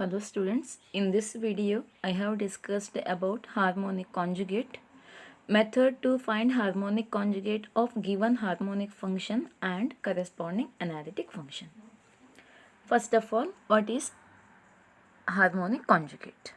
Hello students, in this video I have discussed about harmonic conjugate, method to find harmonic conjugate of given harmonic function and corresponding analytic function. First of all, what is harmonic conjugate?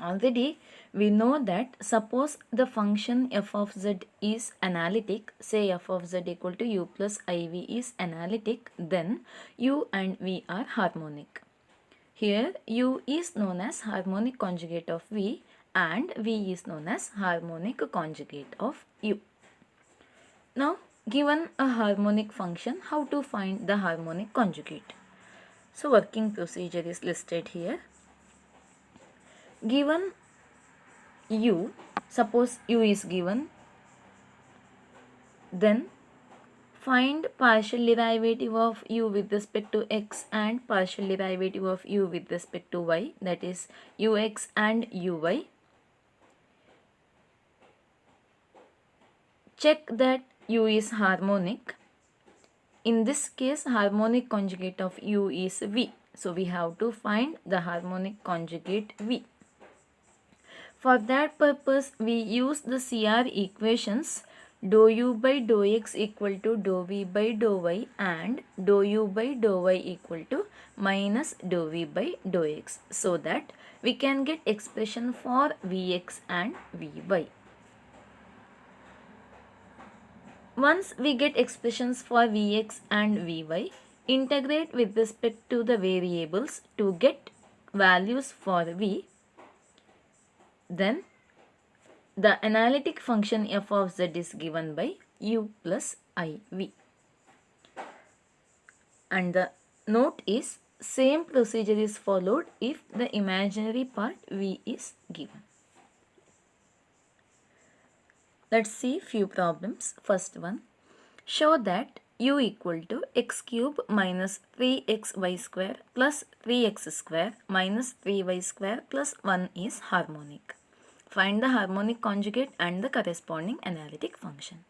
Already we know that suppose the function f of z is analytic, say f of z equal to u plus iv is analytic, then u and v are harmonic. Here u is known as harmonic conjugate of v and v is known as harmonic conjugate of u. Now given a harmonic function, how to find the harmonic conjugate? So working procedure is listed here. Given u, suppose u is given, then find partial derivative of u with respect to x and partial derivative of u with respect to y, that is ux and uy. Check that u is harmonic. In this case, harmonic conjugate of u is v. So we have to find the harmonic conjugate v. For that purpose, we use the CR equations dou u by dou x equal to dou v by dou y and dou u by dou y equal to minus dou v by dou x, so that we can get expression for vx and vy. Once we get expressions for vx and vy, integrate with respect to the variables to get values for v. Then the analytic function f of z is given by u plus iv. And the note is same procedure is followed if the imaginary part v is given. Let's see few problems. First one, show that u equal to x cube minus 3xy square plus 3x square minus 3y square plus 1 is harmonic. Find the harmonic conjugate and the corresponding analytic function.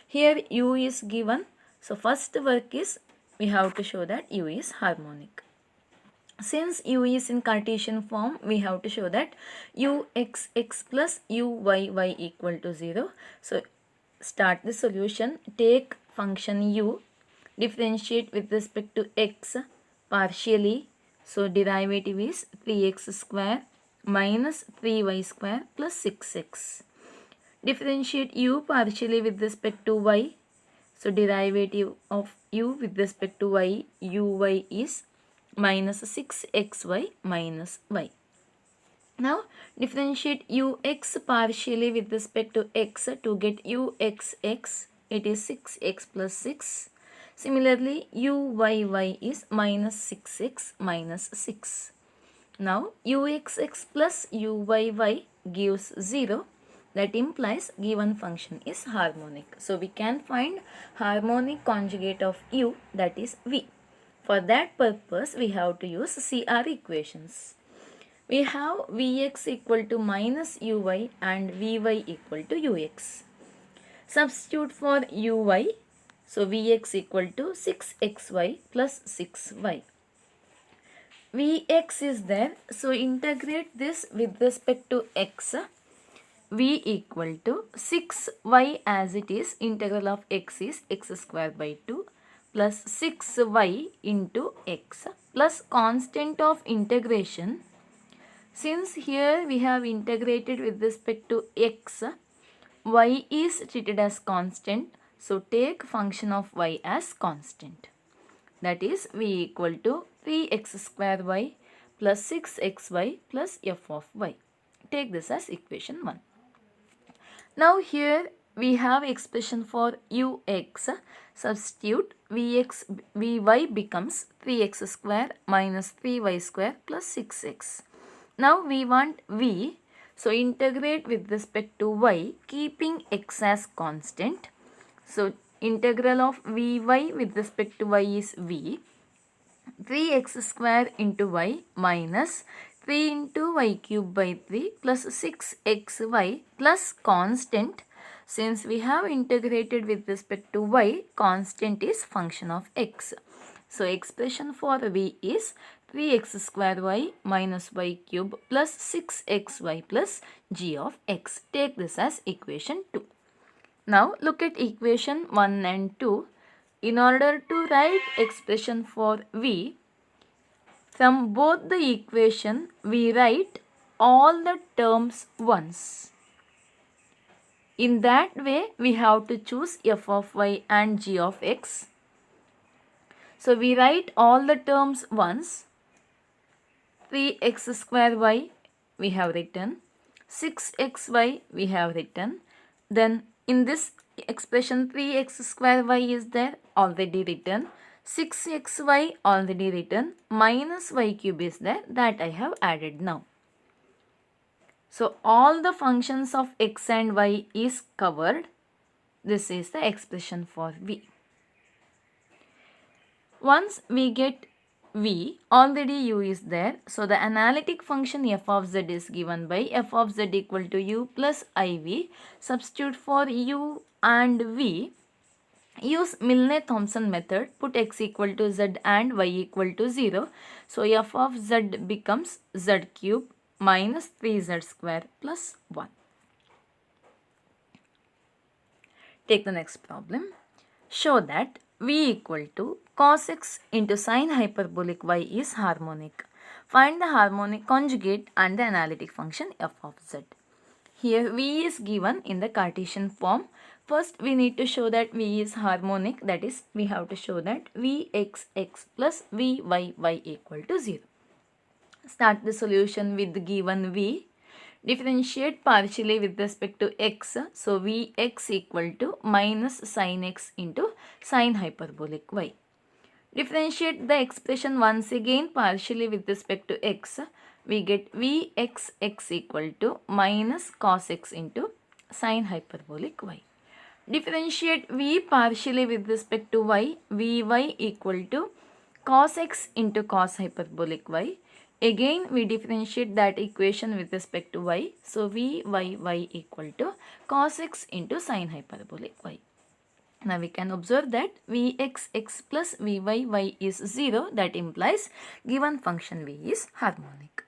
Here u is given, so first work is we have to show that u is harmonic. Since u is in Cartesian form, we have to show that uxx plus uyy equal to 0. So start the solution. Take function u, differentiate with respect to x partially. So derivative is 3x square minus 3y square plus 6x. Differentiate u partially with respect to y. So derivative of u with respect to y, uy is minus 6xy minus y. Now differentiate ux partially with respect to x to get uxx, it is 6x plus 6. Similarly uyy is minus 6x minus 6. Now uxx plus uyy gives 0. That implies given function is harmonic. So we can find harmonic conjugate of u, that is v. For that purpose, we have to use CR equations. We have Vx equal to minus Uy and Vy equal to Ux. Substitute for Uy, so Vx equal to 6xy plus 6y. Vx is there, so integrate this with respect to x. V equal to 6y as it is, integral of x is x square by 2. Plus 6y into x plus constant of integration. Since here we have integrated with respect to x, y is treated as constant. So take function of y as constant. That is v equal to 3x square y plus 6xy plus f of y. Take this as equation 1. Now here we have expression for ux. Substitute vy becomes 3x square minus 3y square plus 6x. Now we want v, so integrate with respect to y keeping x as constant. So integral of vy with respect to y is v. 3x square into y minus 3 into y cube by 3 plus 6xy plus constant. Since we have integrated with respect to y, constant is function of x. So expression for v is 3x square y minus y cube plus 6xy plus g of x. Take this as equation 2. Now look at equation 1 and 2. In order to write expression for v, from both the equation we write all the terms once. In that way we have to choose f of y and g of x. So we write all the terms once. 3x square y we have written, 6xy we have written. Then in this expression 3x square y is there, already written. 6xy already written, minus y cube is there, that I have added now. So all the functions of x and y is covered. This is the expression for v. Once we get v, already u is there. So the analytic function f of z is given by f of z equal to u plus iv. Substitute for u and v. Use Milne-Thomson method. Put x equal to z and y equal to 0. So f of z becomes z cube minus 3z square plus 1. Take the next problem. Show that v equal to cos x into sine hyperbolic y is harmonic. Find the harmonic conjugate and the analytic function f of z. Here v is given in the Cartesian form. First we need to show that v is harmonic, that is we have to show that vxx plus vyy equal to 0. Start the solution with the given v. Differentiate partially with respect to x. So vx equal to minus sin x into sine hyperbolic y. Differentiate the expression once again partially with respect to x. We get vxx equal to minus cos x into sine hyperbolic y. Differentiate v partially with respect to y. Vy equal to cos x into cos hyperbolic y. Again we differentiate that equation with respect to y. So vyy equal to cos x into sine hyperbolic y. Now we can observe that vxx plus vyy is 0. That implies given function v is harmonic.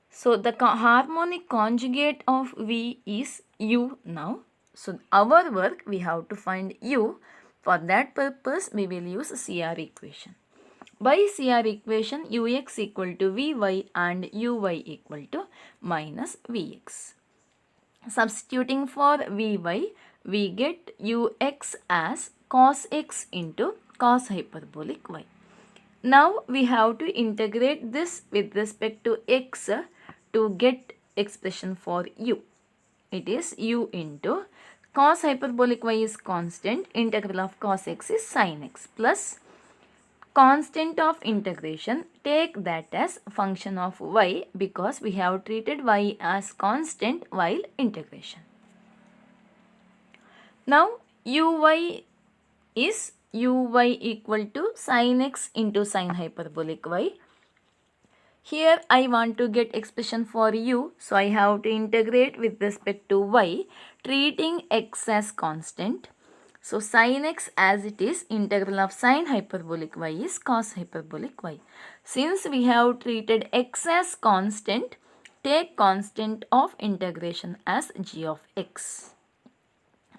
So the harmonic conjugate of v is u now. So our work, we have to find u. For that purpose we will use CR equation. By CR equation, ux equal to vy and uy equal to minus vx. Substituting for vy, we get ux as cos x into cos hyperbolic y. Now we have to integrate this with respect to x to get expression for u. It is u into cos hyperbolic y is constant, integral of cos x is sin x plus constant of integration, take that as function of y because we have treated y as constant while integration. Now uy is uy equal to sin x into sine hyperbolic y. Here I want to get expression for u, so I have to integrate with respect to y, treating x as constant. So sin x as it is, integral of sine hyperbolic y is cos hyperbolic y. Since we have treated x as constant, take constant of integration as g of x.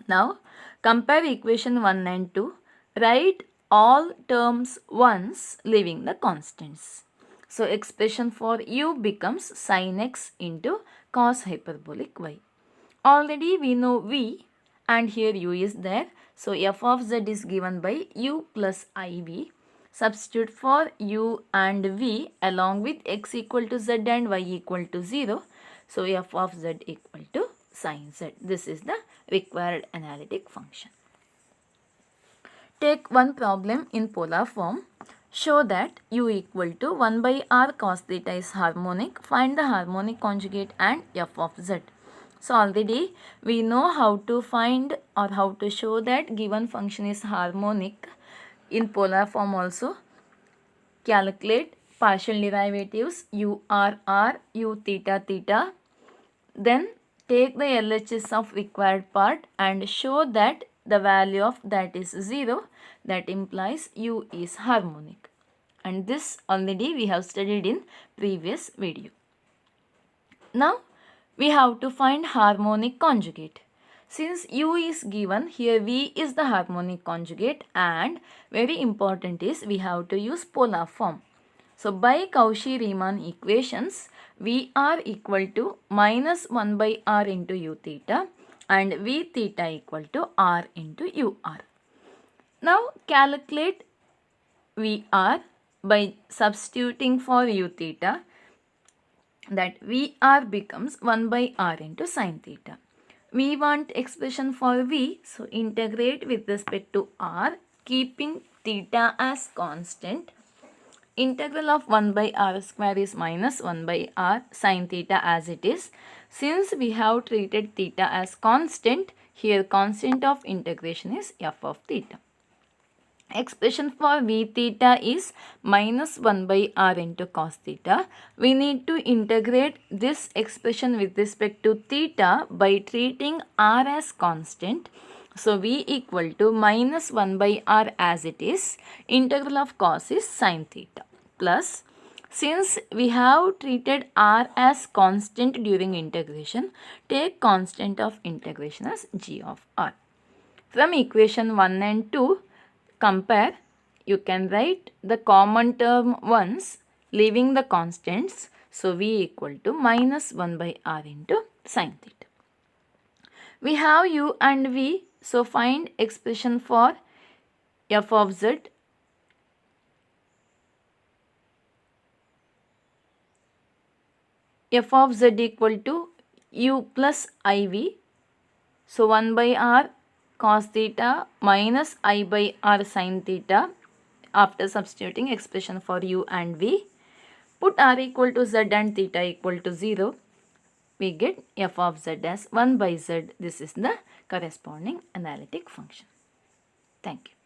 Now compare equation 1 and 2. Write all terms once, leaving the constants. So expression for u becomes sin x into cos hyperbolic y. Already we know v and here u is there. So f of z is given by u plus iv. Substitute for u and v along with x equal to z and y equal to 0. So f of z equal to sin z. This is the required analytic function. Take one problem in polar form. Show that u equal to 1 by r cos theta is harmonic. Find the harmonic conjugate and f of z. So already we know how to find or how to show that given function is harmonic. In polar form also, calculate partial derivatives u r r, u theta theta. Then take the LHS of required part and show that the value of that is 0. That implies u is harmonic. and this already we have studied in previous video. Now we have to find harmonic conjugate. Since u is given, here v is the harmonic conjugate, and very important is we have to use polar form. So by Cauchy-Riemann equations, v r equal to minus 1 by r into u theta and v theta equal to r into u r. Now calculate v r by substituting for u theta, that v r becomes 1 by r into sin theta. We want expression for v, so integrate with respect to r, keeping theta as constant. Integral of 1 by r square is minus 1 by r sin theta as it is. Since we have treated theta as constant, here constant of integration is f of theta. Expression for v theta is minus 1 by r into cos theta. We need to integrate this expression with respect to theta by treating r as constant. So v equal to minus 1 by r as it is. Integral of cos is sin theta plus, since we have treated r as constant during integration, take constant of integration as g of r. From equation 1 and 2, compare, you can write the common term once, leaving the constants. So v equal to minus 1 by r into sin theta. We have u and v, so find expression for f of z. F of z equal to u plus iv. So 1 by r cos theta minus I by r sin theta. After substituting expression for u and v, put r equal to z and theta equal to 0. We get f of z as 1 by z. This is the corresponding analytic function. Thank you.